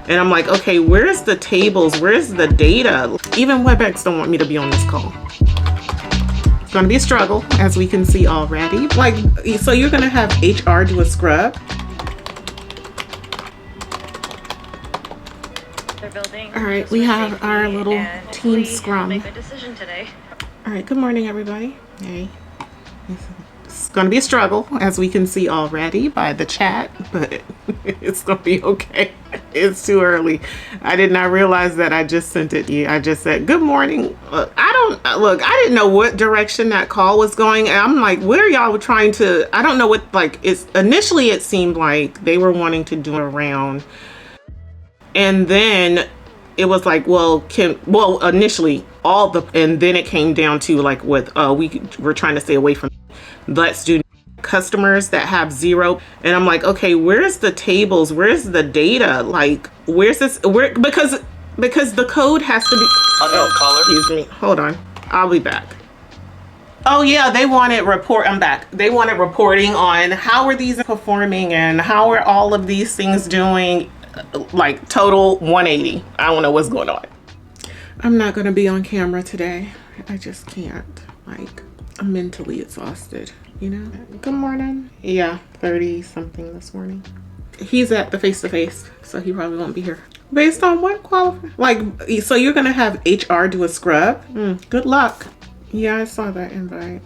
And I'm like, okay, where's the tables? Where's the data? Even WebEx don't want me to be on this call. It's gonna be a struggle, as we can see already. Like, so you're gonna have HR do a scrub. All right, we have our little team scrum. All right, good morning, everybody. Hey. It's going to be a struggle, as we can see already by the chat, but it's going to be okay. It's too early. I did not realize that I just sent it to you. I just said, good morning. I didn't know what direction that call was going. And I'm like, what are y'all trying to, I don't know what, like, it's initially it seemed like they were wanting to do around. And then it was like, initially and then it came down to like we're trying to stay away from, let's do customers that have zero. And I'm like, okay, where's the tables? Where's the data? Like, where's this? Because the code has to be, unknown caller. Excuse me, hold on. I'll be back. Oh yeah, I'm back. They wanted reporting on how are these performing and how are all of these things doing, like total 180. I don't know what's going on. I'm not going to be on camera today. I just can't. Like, I'm mentally exhausted, you know? Good morning. Yeah, 30 something this morning. He's at the face-to-face, so he probably won't be here. Based on what qualify? Like, so you're going to have HR do a scrub? Good luck. Yeah, I saw that invite.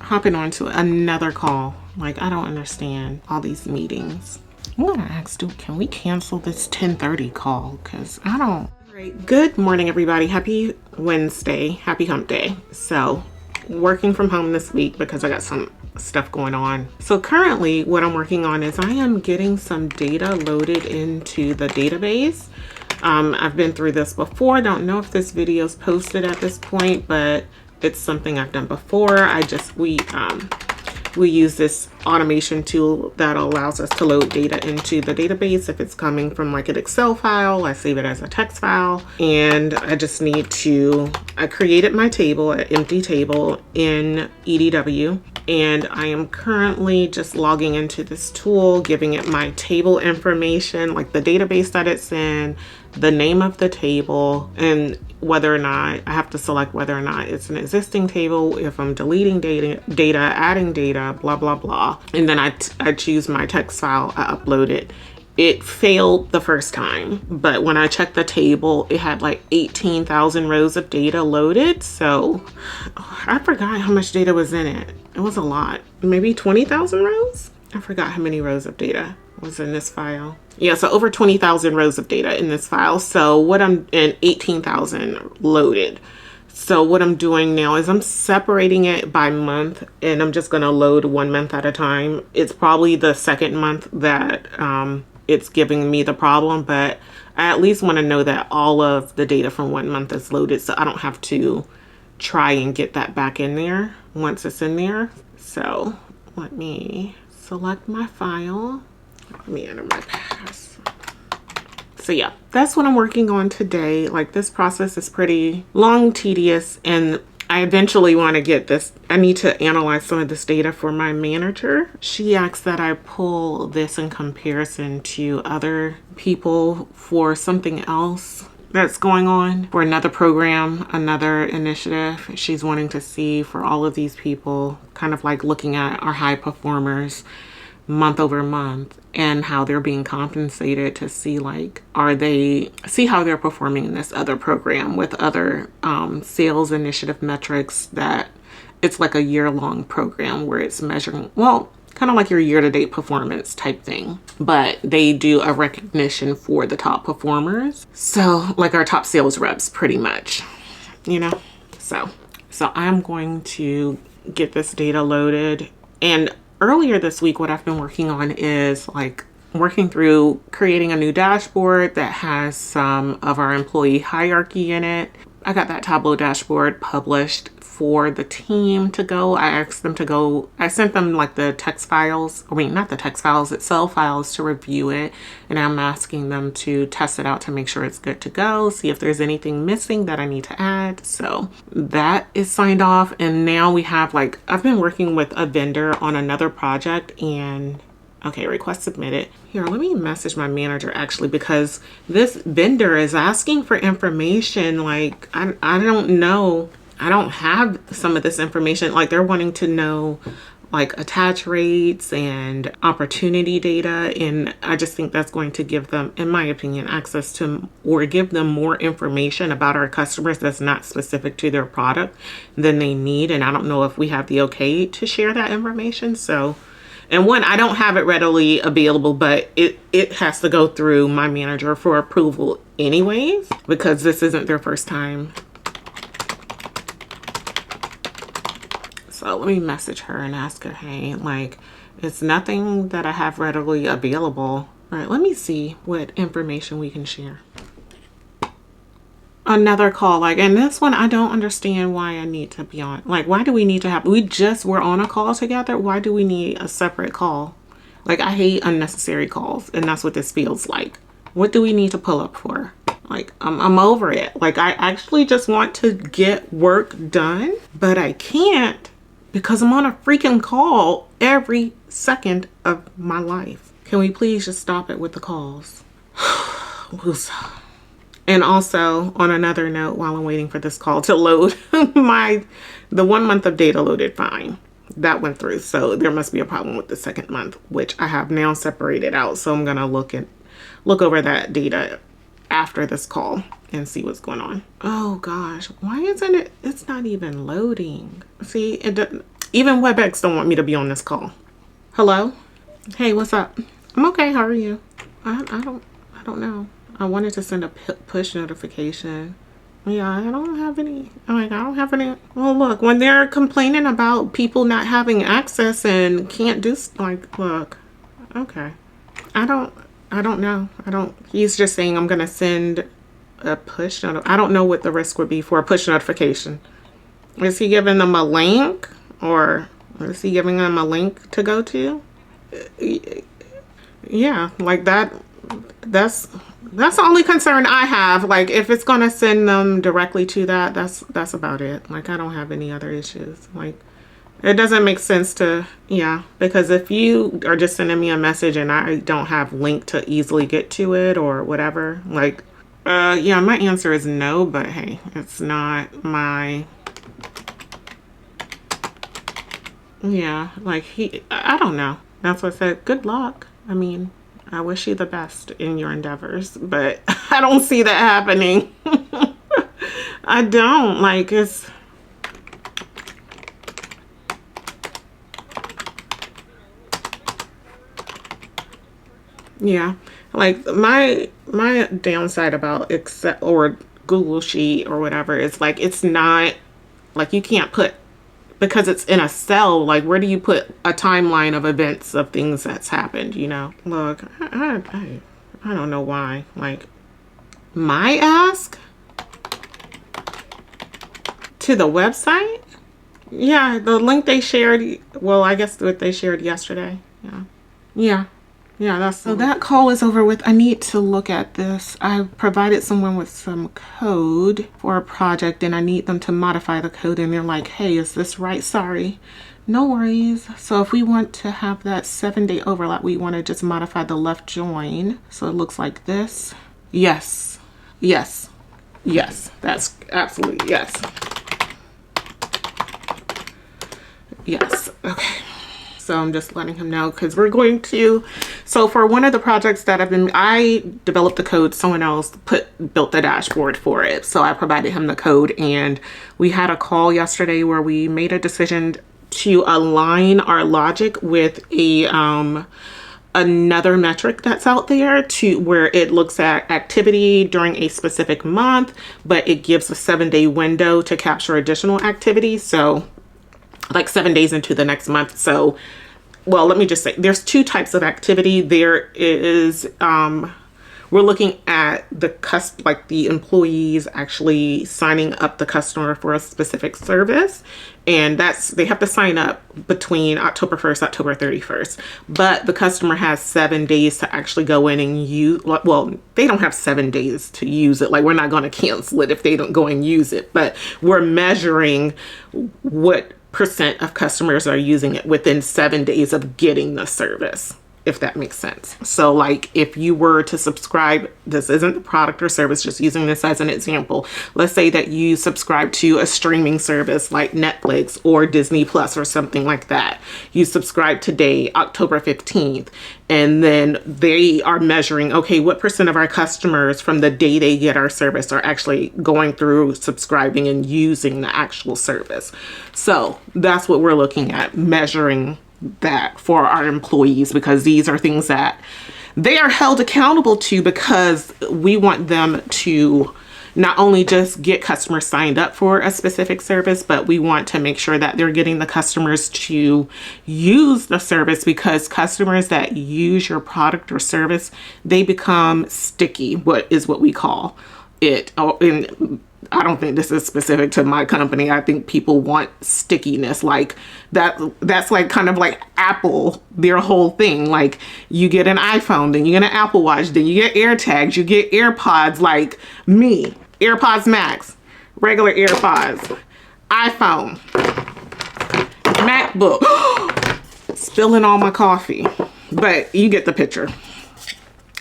Hopping on to another call. Like, I don't understand all these meetings. I'm gonna ask, can we cancel this 10:30 call? Because I don't. Right. Good morning, everybody. Happy Wednesday. Happy hump day. So, working from home this week because I got some stuff going on. So currently what I'm working on is I am getting some data loaded into the database. I've been through this before. Don't know if this video is posted at this point, but it's something I've done before. We use this automation tool that allows us to load data into the database. If it's coming from like an Excel file, I save it as a text file. And I just need to, I created my table, an empty table in EDW. And I am currently just logging into this tool, giving it my table information, like the database that it's in, the name of the table, and whether or not I have to select whether or not it's an existing table, if I'm deleting data, adding data, blah, blah, blah. And then I choose my text file, I upload it. It failed the first time, but when I checked the table, it had like 18,000 rows of data loaded. So I forgot how much data was in it. It was a lot, maybe 20,000 rows. I forgot how many rows of data was in this file. Yeah, so over 20,000 rows of data in this file. So and 18,000 loaded. So what I'm doing now is I'm separating it by month, and I'm just gonna load 1 month at a time. It's probably the second month that it's giving me the problem, but I at least want to know that all of the data from 1 month is loaded, so I don't have to try and get that back in there once it's in there. So let me select my file. Let me enter my pass. So yeah, that's what I'm working on today. Like, this process is pretty long, tedious, and I eventually want to get this. I need to analyze some of this data for my manager. She asked that I pull this in comparison to other people for something else that's going on, for another program, another initiative. She's wanting to see for all of these people, kind of like looking at our high performers month over month and how they're being compensated, to see like, see how they're performing in this other program with other sales initiative metrics. That it's like a year-long program where it's measuring, well, kind of like your year-to-date performance type thing, but they do a recognition for the top performers. So like our top sales reps, pretty much, you know. So I'm going to get this data loaded. And earlier this week, what I've been working on is like working through creating a new dashboard that has some of our employee hierarchy in it. I got that Tableau dashboard published for the team to go. I asked them to go, I sent them like the text files, I mean, not the text files, Excel files, to review it. And I'm asking them to test it out to make sure it's good to go, see if there's anything missing that I need to add. So that is signed off. And now we have like, I've been working with a vendor on another project, and Okay, request submitted. Here, let me message my manager actually, because this vendor is asking for information. Like, I don't know. I don't have some of this information. Like, they're wanting to know like attach rates and opportunity data. And I just think that's going to give them, in my opinion, access to or give them more information about our customers that's not specific to their product than they need. And I don't know if we have the okay to share that information. So, and one, I don't have it readily available, but it has to go through my manager for approval anyways, because this isn't their first time. So let me message her and ask her, hey, like, it's nothing that I have readily available. All right, let me see what information we can share. Another call, like, and this one, I don't understand why I need to be on. Like, why do we need to have, we just were on a call together. Why do we need a separate call? Like, I hate unnecessary calls, and that's what this feels like. What do we need to pull up for? Like, I'm over it. Like, I actually just want to get work done, but I can't because I'm on a freaking call every second of my life. Can we please just stop it with the calls? And also, on another note, while I'm waiting for this call to load, the 1 month of data loaded fine. That went through, so there must be a problem with the second month, which I have now separated out. So I'm gonna look over that data after this call and see what's going on. Oh gosh, why isn't it? It's not even loading. See, even WebEx don't want me to be on this call. Hello? Hey, what's up? I'm okay. How are you? I don't know. I wanted to send a push notification. Yeah, I don't have any. Like, I don't have any. Well, look, when they're complaining about people not having access and can't do, like, look, okay. I don't know. He's just saying I'm going to send a push note. I don't know what the risk would be for a push notification. Is he giving them a link, or is he giving them a link to go to? Yeah, like that's the only concern I have. Like, if it's going to send them directly to that, that's about it. Like, I don't have any other issues. Like, it doesn't make sense to, yeah, because if you are just sending me a message and I don't have link to easily get to it or whatever, like, yeah, my answer is no, but hey, it's not my, yeah, like, I don't know. That's what I said. Good luck. I mean, I wish you the best in your endeavors, but I don't see that happening. I don't. Like, it's, yeah, like my downside about Excel or Google Sheet or whatever is, like, it's not, like, you can't put, because it's in a cell, like, where do you put a timeline of events of things that's happened, you know? Look, I don't know why. Like, my ask to the website? Yeah, the link they shared, well, I guess what they shared yesterday. Yeah, that's, so that call is over with. I need to look at this. I provided someone with some code for a project and I need them to modify the code, and they're like, hey, is this right? Sorry. No worries. So if we want to have that 7-day overlap, we want to just modify the left join. So it looks like this. Yes. That's absolutely yes. Yes. Okay. So I'm just letting him know, because we're going to, so for one of the projects that I developed the code, someone else built the dashboard for it. So I provided him the code, and we had a call yesterday where we made a decision to align our logic with another metric that's out there, to where it looks at activity during a specific month, but it gives a 7-day window to capture additional activity. So like 7 days into the next month. So, well, let me just say, there's 2 types of activity. There is, we're looking at the employees actually signing up the customer for a specific service. And they have to sign up between October 1st, October 31st. But the customer has 7 days to actually go in and use, well, they don't have 7 days to use it. Like, we're not going to cancel it if they don't go and use it. But we're measuring what % of customers are using it within 7 days of getting the service. if that makes sense. So like if you were to subscribe, this isn't the product or service, just using this as an example. Let's say that you subscribe to a streaming service like Netflix or Disney Plus or something like that. You subscribe today, October 15th, and then they are measuring, okay, what percent of our customers from the day they get our service are actually going through subscribing and using the actual service. So that's what we're looking at, measuring that for our employees, because these are things that they are held accountable to, because we want them to not only just get customers signed up for a specific service, but we want to make sure that they're getting the customers to use the service, because customers that use your product or service, they become sticky, what we call it. And I don't think this is specific to my company. I think people want stickiness like that. That's like kind of like Apple, their whole thing. Like you get an iPhone, then you get an Apple Watch, then you get AirTags, you get AirPods, like me, AirPods Max, regular AirPods, iPhone, MacBook, spilling all my coffee, but you get the picture.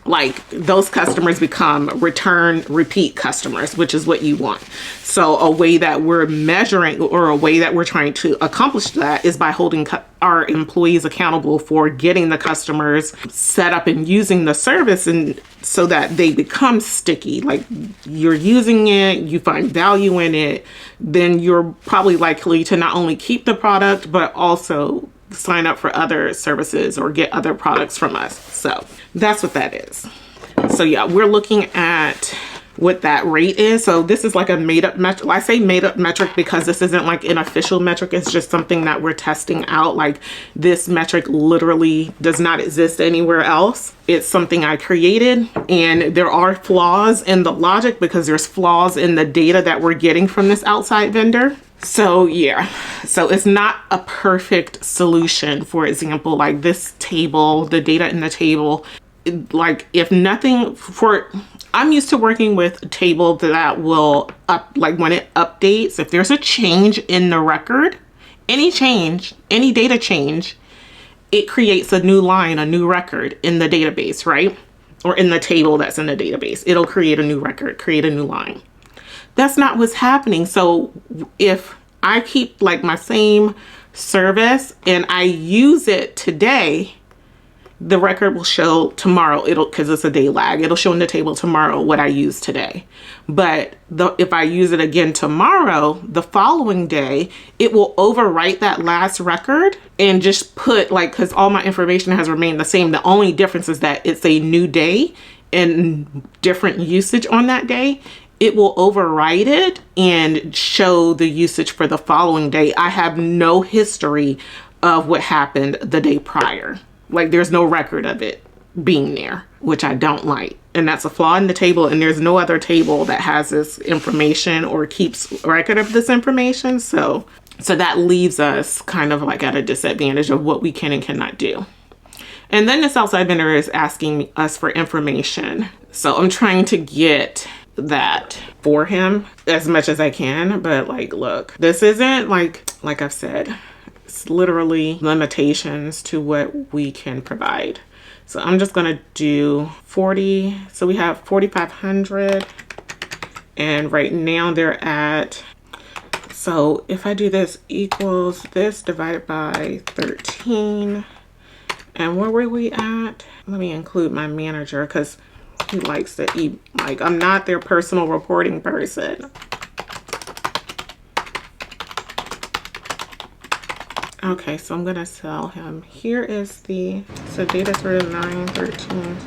Like those customers become repeat customers, which is what you want. So a way that we're measuring, or a way that we're trying to accomplish that, is by holding our employees accountable for getting the customers set up and using the service, and so that they become sticky. Like you're using it, you find value in it, then you're probably likely to not only keep the product, but also sign up for other services or get other products from us. So that's what that is. So yeah, we're looking at what that rate is. So this is like a made up metric. I say made up metric because this isn't like an official metric. It's just something that we're testing out. Like this metric literally does not exist anywhere else. It's something I created, and there are flaws in the logic because there's flaws in the data that we're getting from this outside vendor. So yeah, so it's not a perfect solution. For example, like this table, the data in the table, like if nothing I'm used to working with a table that will like when it updates, if there's a change in the record, any change, any data change, it creates a new line, a new record in the database, right? Or in the table that's in the database. It'll create a new record, create a new line. That's not what's happening. So if I keep like my same service and I use it today, the record will show tomorrow. Because it's a day lag, it'll show in the table tomorrow what I used today. But if I use it again tomorrow, the following day, it will overwrite that last record and just put like, because all my information has remained the same. The only difference is that it's a new day and different usage on that day. It will overwrite it and show the usage for the following day. I have no history of what happened the day prior. Like there's no record of it being there, which I don't like. And that's a flaw in the table. And there's no other table that has this information or keeps record of this information. So that leaves us kind of like at a disadvantage of what we can and cannot do. And then this outside vendor is asking us for information. So I'm trying to get that for him as much as I can. But like, look, this isn't like I've said, it's literally limitations to what we can provide. So I'm just gonna do 40. So we have 4,500, and right now they're at, so if I do this equals this divided by 13, and where were we at? Let me include my manager because he likes to eat, like I'm not their personal reporting person. Okay, so I'm gonna sell him. Here is the, so data sort of 9, 13.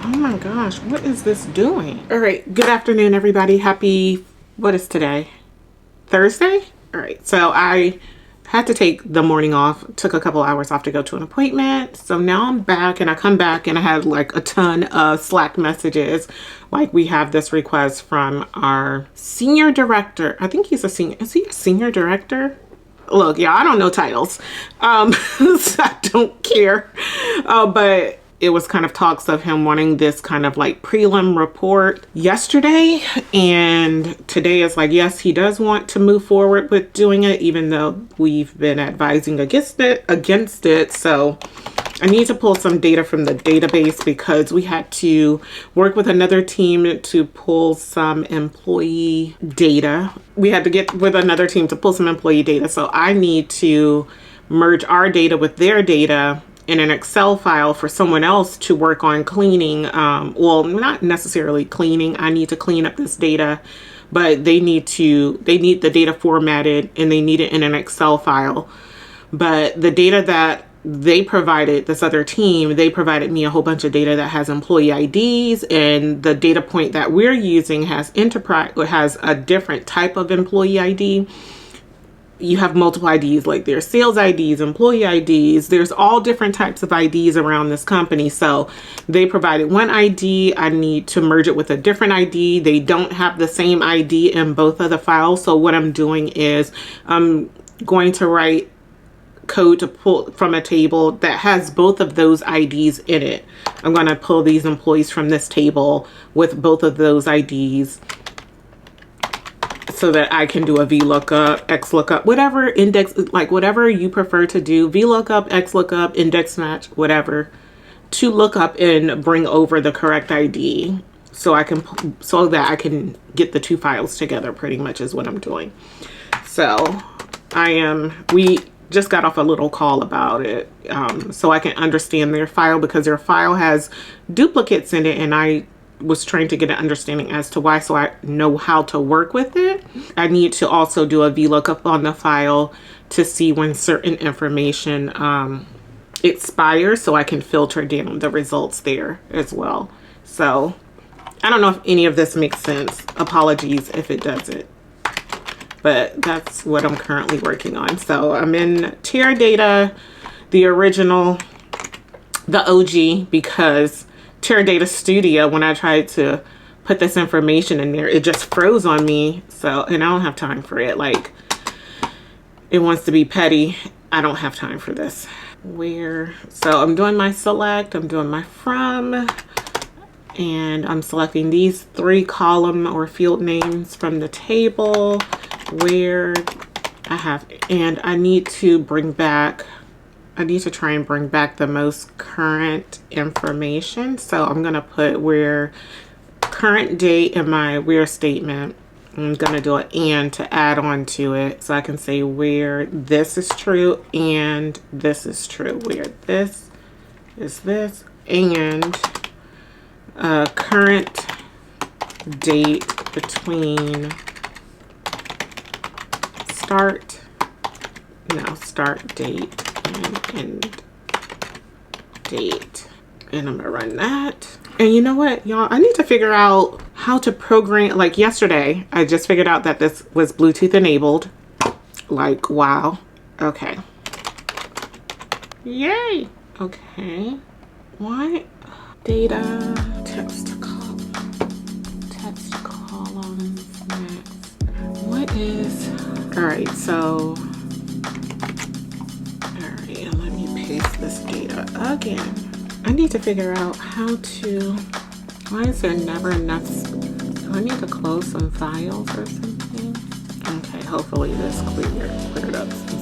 Oh my gosh, what is this doing? All right, good afternoon, everybody. Happy, what is today? Thursday? All right, so I had to take the morning off, took a couple hours off to go to an appointment. So now I'm back, and I come back and I had like a ton of Slack messages. Like we have this request from our senior director. I think he's a senior, is he a senior director? Look, yeah, I don't know titles. So I don't care. But it was kind of talks of him wanting this kind of like prelim report yesterday. And today is like, yes, he does want to move forward with doing it, even though we've been advising against it. So I need to pull some data from the database because we had to work with another team to pull some employee data. We had to get with another team to pull some employee data. So I need to merge our data with their data in an Excel file for someone else to work on cleaning. Well, not necessarily cleaning. I need to clean up this data, but they need the data formatted and they need it in an Excel file. But the data that they provided, this other team, they provided me a whole bunch of data that has employee IDs, and the data point that we're using has a different type of employee ID. You have multiple IDs, like there's sales IDs, employee IDs, there's all different types of IDs around this company. So they provided one ID, I need to merge it with a different ID. They don't have the same ID in both of the files. So what I'm doing is I'm going to write code to pull from a table that has both of those IDs in it. I'm going to pull these employees from this table with both of those IDs so that I can do a VLOOKUP, XLOOKUP, whatever index, like whatever you prefer to do, VLOOKUP, XLOOKUP, index match, whatever, to look up and bring over the correct ID so that I can get the two files together, pretty much is what I'm doing. So we just got off a little call about it, so I can understand their file, because their file has duplicates in it, and I was trying to get an understanding as to why, so I know how to work with it. I need to also do a VLOOKUP on the file to see when certain information expires, so I can filter down the results there as well. So I don't know if any of this makes sense. Apologies if it doesn't. But that's what I'm currently working on. So I'm in Teradata, the original, the OG, because Teradata Studio, when I tried to put this information in there, it just froze on me. So, and I don't have time for it. Like, it wants to be petty. I don't have time for this. So I'm doing my select, I'm doing my from, and I'm selecting these 3 column or field names from the table where and I need to try and bring back the most current information. So I'm going to put where current date in my where statement. I'm going to do an and to add on to it. So I can say where this is true and this is true. Where this is this and current date between start date and end date. And I'm gonna run that. And you know what, y'all, I need to figure out how to program. Like yesterday, I just figured out that this was Bluetooth enabled. Like, wow. Okay. Yay. Okay. What? Data, text columns, next. What is, all right, so, all right, let me paste this data again. I need to figure out how to, why is there never enough, do I need to close some files or something? Okay, hopefully this cleared up some